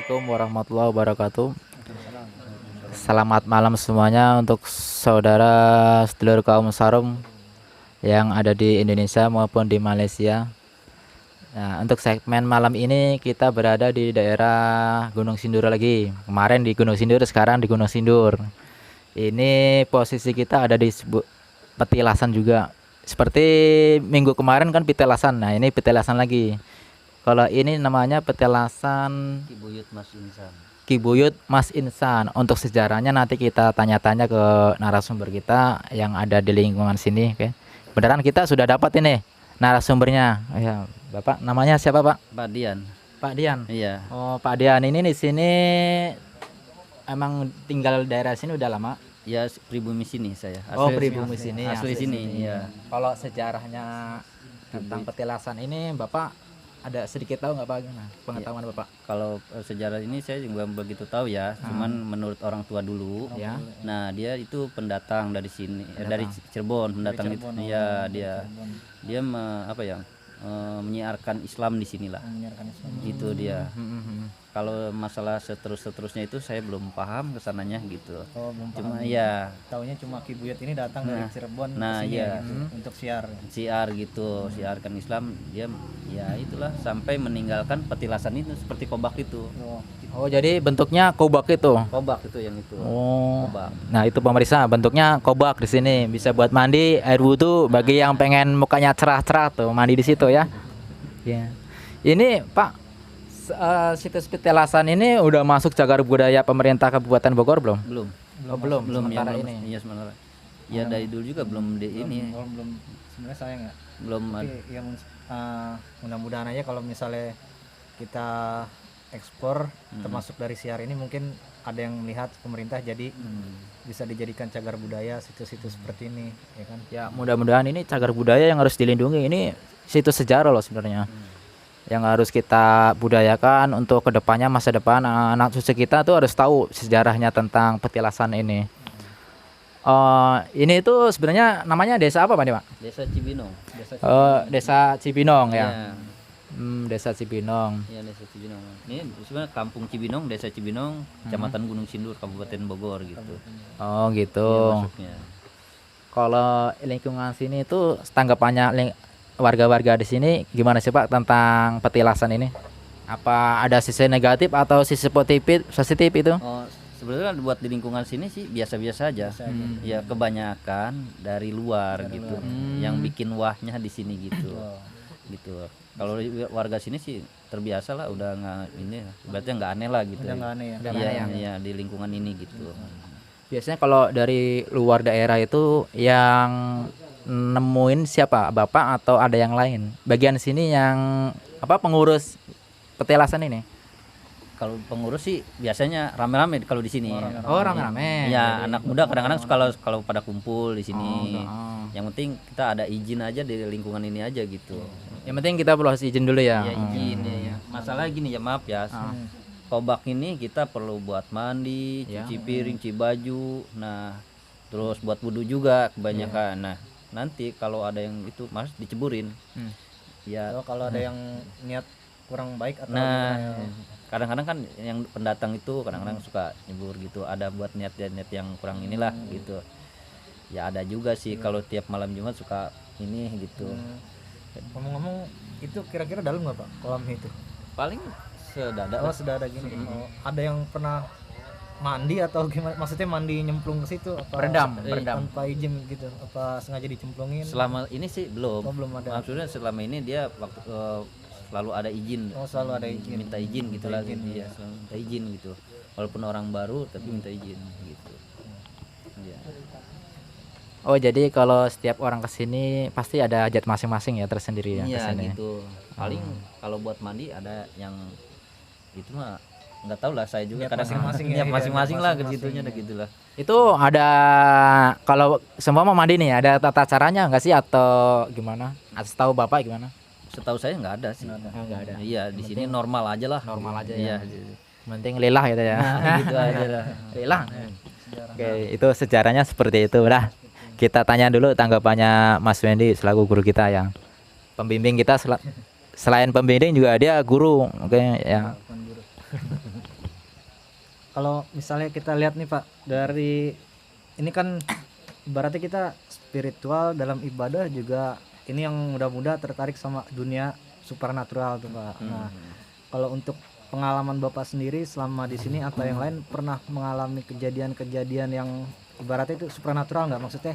Assalamualaikum warahmatullahi wabarakatuh. Selamat malam semuanya untuk saudara sedulur kaum Sarum yang ada di Indonesia maupun di Malaysia. Nah, untuk segmen malam ini kita berada di daerah Gunung Sindur lagi. Kemarin di Gunung Sindur, sekarang di Gunung Sindur. Ini posisi kita ada di petilasan juga. Seperti minggu kemarin kan petilasan. Nah, ini petilasan lagi. Kalau ini namanya petilasan Kibuyut Mas Insan. Kibuyut Mas Insan. Untuk sejarahnya nanti kita tanya-tanya ke narasumber kita yang ada di lingkungan sini. Oke. Beneran kita sudah dapat ini narasumbernya. Ya, Bapak namanya siapa, Pak? Pak Dian. Pak Dian. Iya. Oh, Pak Dian ini di sini emang tinggal daerah sini udah lama. Ya pribumi sini saya. Oh, pribumi sini. Asli sini. Iya. Kalau sejarahnya tentang petilasan ini Bapak ada sedikit tahu nggak Pak, gimana pengetahuan Bapak? Kalau sejarah ini saya juga begitu tahu ya. Cuman menurut orang tua dulu. Ya. Nah dia itu pendatang dari sini, dari Cirebon. Pendatang itu. Iya dia menyiarkan Islam di sinilah. Gitu dia. Kalau masalah seterusnya itu saya belum paham kesananya gitu. Oh, belum Cuma paham. ya Taunya cuma Kibuyut ini datang dari Cirebon nah, kesini iya. gitu, untuk siar gitu, siarkan Islam. Dia ya itulah sampai meninggalkan petilasan itu seperti kobak itu. Oh, jadi bentuknya kobak itu. Kobak itu yang itu. Oh. Kobak. Nah, itu pemirsa, bentuknya kobak di sini. Bisa buat mandi, air wudhu bagi yang pengen mukanya cerah-cerah tuh, mandi di situ ya. Ya. Ini Pak, situs petilasan ini udah masuk cagar budaya pemerintah Kabupaten Bogor belum? Belum. Oh, belum. Belum ya, Sementara belum. ini. Iya sementara. Ya dari dulu juga belum di ini. belum sebenarnya sayang ya. Belum Tapi yang mudah-mudahan aja kalau misalnya kita ekspor termasuk dari siar ini mungkin ada yang melihat pemerintah jadi bisa dijadikan cagar budaya situs-situs seperti ini ya kan. Ya, mudah-mudahan ini cagar budaya yang harus dilindungi. Ini situs sejarah loh sebenarnya. Yang harus kita budayakan untuk kedepannya, masa depan anak cucu kita tuh harus tahu sejarahnya tentang petilasan ini. Ini itu sebenarnya namanya desa apa Pak nih Pak? Desa Cibinong. Desa Cibinong ya. Iya. Desa Cibinong. Iya, Desa Cibinong. Ini sebenarnya Kampung Cibinong, Desa Cibinong, Kecamatan Gunung Sindur, Kabupaten Bogor gitu. Oh gitu. Iya, masuknya. Kalau lingkungan sini itu tanggapannya warga-warga di sini gimana sih Pak tentang petilasan ini? Apa ada sisi negatif atau sisi positif itu? Oh, sebenarnya buat di lingkungan sini sih biasa-biasa aja. Ya kebanyakan dari luar gitu. Yang bikin wahnya di sini gitu. Gitu. Kalau warga sini sih terbiasa lah, udah nggak ini, berarti nggak aneh lah gitu. Udah nggak aneh ya. Iya, di lingkungan ini gitu. Biasanya kalau dari luar daerah itu yang nemuin siapa? Bapak atau ada yang lain? Bagian sini yang pengurus petilasan ini? Kalau pengurus sih biasanya rame-rame kalau di sini. Oh, rame-rame. Ya, anak muda kadang-kadang suka kalau pada kumpul di sini. Oh. Yang penting kita ada izin aja di lingkungan ini aja gitu. Yang penting kita perlu izin dulu ya. Ya izin ya. Masalah gini ya, maaf ya. Kobak ini kita perlu buat mandi, cuci piring, cuci baju. Nah, terus buat wudhu juga kebanyakan. Nah, nanti kalau ada yang itu Mas diceburin. Ya. Kalau ada yang niat kurang baik atau Nah, kadang-kadang kan yang pendatang itu kadang-kadang suka nyebur gitu, ada buat niat yang kurang inilah gitu. Ya ada juga sih kalau tiap malam Jumat suka ini gitu. ngomong-ngomong itu kira-kira dalam nggak Pak kolamnya itu? Paling sedada Oh, sudah ada gini. Oh, ada yang pernah mandi atau gimana? Maksudnya mandi nyemplung ke situ apa Berendam. tanpa izin gitu? Apa sengaja dicemplungin? selama ini sih belum. Oh, belum ada. Maksudnya selama ini dia waktu selalu ada izin. Oh, selalu ada izin. Minta izin gitu lah gitu. Ya, selalu minta izin gitu. Walaupun orang baru tapi minta izin gitu. Iya. Oh, jadi kalau setiap orang kesini pasti ada hajat masing-masing ya tersendiri ya Iya kesini. gitu. Paling kalau buat mandi ada yang itu mah nggak tahu lah, saya juga Niat kadang masing-masing ya, niat masing-masing lah masing-masing ke situnya ya. gitulah. Itu ada kalau semua mau mandi nih ada tata caranya nggak sih atau gimana? Atau tahu Bapak gimana? Setahu saya nggak ada sih. Nggak ada. Iya, di sini normal aja lah. Normal aja Iya, ya. Penting lillah gitu ya. gitu aja lah. Lillah. Oke, itu sejarahnya seperti itu. Udah, kita tanya dulu tanggapannya Mas Wendy selaku guru kita yang pembimbing kita. Selain pembimbing juga dia guru. Oke ya. kalau misalnya kita lihat nih Pak, dari ini kan ibaratnya kita spiritual dalam ibadah juga, ini yang muda-muda tertarik sama dunia supernatural tuh Pak. Nah, kalau untuk pengalaman Bapak sendiri selama di sini atau yang lain, pernah mengalami kejadian-kejadian yang ibaratnya itu supernatural nggak? Maksudnya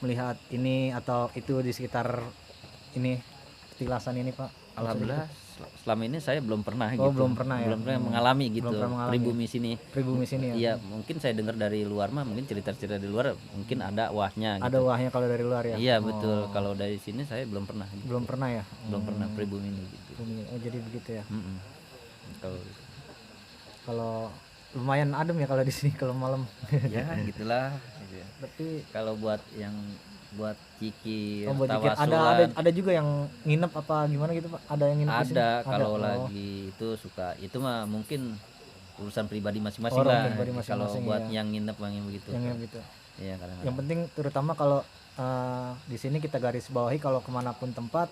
melihat ini atau itu di sekitar ini petilasan ini Pak? Alhamdulillah selama ini saya belum pernah Oh, gitu. belum pernah ya? Belum pernah mengalami gitu. Belum pernah mengalami. Pribumi sini. Pribumi sini ya? Iya, mungkin saya dengar dari luar mah, mungkin cerita-cerita di luar mungkin ada wahnya gitu. Ada wahnya kalau dari luar ya? Iya, betul. Kalau dari sini saya belum pernah gitu. Belum pernah ya? Belum pernah pribumi ini gitu. Oh, jadi begitu ya? Mm-mm. Kalau lumayan adem ya kalau di sini kalau malam. Ya gitulah gitu ya. Tapi Kalau buat yang buat ciki buat dikit, tawasulan ada juga yang nginep apa gimana gitu Pak? Ada yang nginep di sini? ada kalau Oh. lagi itu suka, itu mah mungkin urusan pribadi masing-masing Orang lah. pribadi Kalau masing-masing, buat ya. yang nginep yang begitu. Yang nginep gitu. Iya, kadang-kadang. Yang penting terutama kalau di sini kita garis bawahi, kalau kemanapun tempat,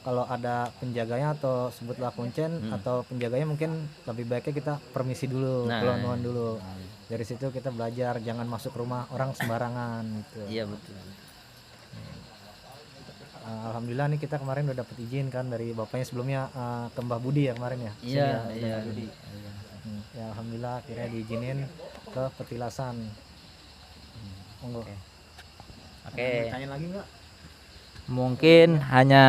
kalau ada penjaganya atau sebutlah kuncen atau penjaganya, mungkin lebih baiknya kita permisi dulu, Nah, nuhun dulu. Dari situ kita belajar jangan masuk rumah orang sembarangan gitu. Iya betul. Alhamdulillah nih kita kemarin udah dapat izin kan dari bapaknya sebelumnya, ke Mbah Budi ya kemarin ya. Sini Iya, ya, iya. Mbah Budi. Ya alhamdulillah akhirnya diizinin ke petilasan. Monggo. Oke. Tanya lagi nggak? Mungkin hanya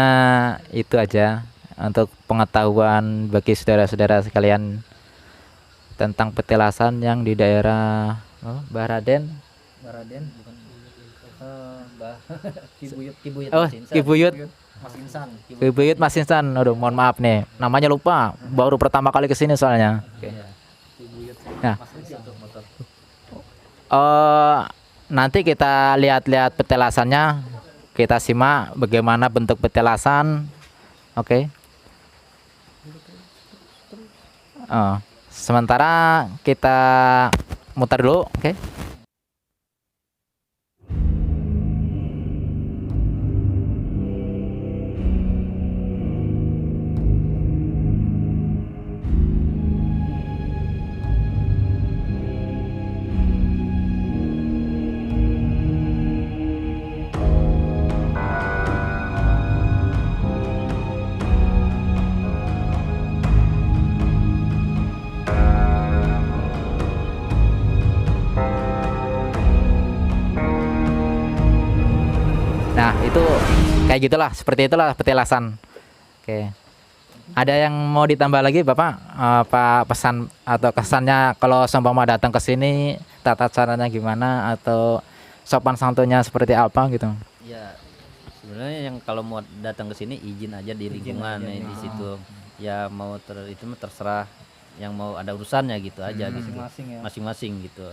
itu aja untuk pengetahuan bagi saudara-saudara sekalian tentang petilasan yang di daerah Baraden. Baraden bukan. Mbah Kibuyut. Oh, Kibuyut. Mas Insan. Kibuyut Mas Insan. Aduh, mohon maaf nih. Namanya lupa. Baru pertama kali ke sini soalnya. Nah. Nanti kita lihat-lihat petilasannya. Kita simak bagaimana bentuk petilasan. Oke. Sementara kita muter dulu, oke? Nah, itu kayak gitulah, seperti itulah petilasan. Oke. Ada yang mau ditambah lagi, Bapak? Apa pesan atau kesannya kalau seumpama datang ke sini, tata caranya gimana atau sopan santunnya seperti apa gitu? Ya, sebenarnya yang kalau mau datang ke sini izin aja di lingkungan ya, di situ. Ya mau itu mah terserah, yang mau ada urusannya gitu aja gitu. Masing-masing ya. Masing-masing gitu.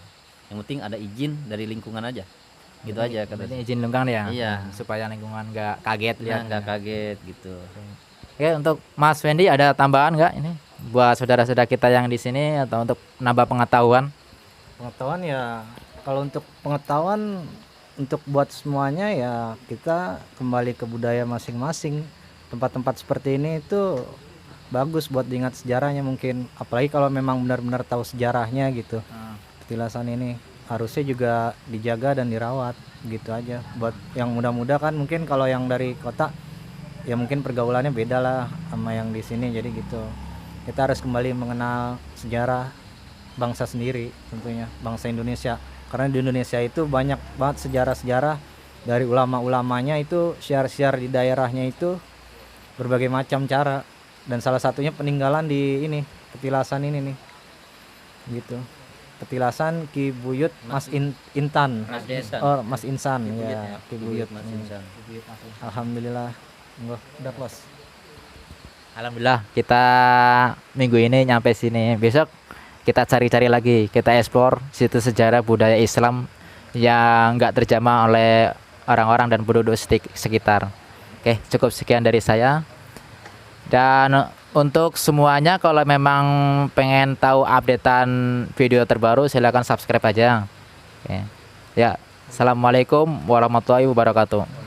Yang penting ada izin dari lingkungan aja. Gitu aja Berarti katanya. izin lingkungan ya? Iya. Supaya lingkungan nggak kaget Ya lihat. nggak kaget gitu. Oke, untuk Mas Fendi ada tambahan nggak ini buat saudara-saudara kita yang di sini atau untuk nambah pengetahuan? Pengetahuan ya, kalau untuk pengetahuan untuk buat semuanya ya kita kembali ke budaya masing-masing. Tempat-tempat seperti ini itu bagus buat diingat sejarahnya mungkin, apalagi kalau memang benar-benar tahu sejarahnya gitu. Petilasan ini harusnya juga dijaga dan dirawat gitu aja. Buat yang muda-muda kan mungkin kalau yang dari kota ya mungkin pergaulannya beda lah sama yang di sini, jadi gitu. Kita harus kembali mengenal sejarah bangsa sendiri, tentunya bangsa Indonesia, karena di Indonesia itu banyak banget sejarah-sejarah dari ulama-ulamanya, itu share-share di daerahnya itu berbagai macam cara, dan salah satunya peninggalan di ini petilasan ini nih gitu. Petilasan Kibuyut Intan. Mas Insan. Oh, Mas Insan Kibuyut ya, Kibuyut. Mas Insan. Alhamdulillah. Udah close. Alhamdulillah kita minggu ini nyampe sini. Besok kita cari-cari lagi, kita explore situs sejarah budaya Islam yang nggak terjamah oleh orang-orang dan penduduk sekitar. Oke, cukup sekian dari saya. Dan untuk semuanya kalau memang pengen tahu updatean video terbaru silahkan subscribe aja. Oke. Ya, assalamualaikum warahmatullahi wabarakatuh.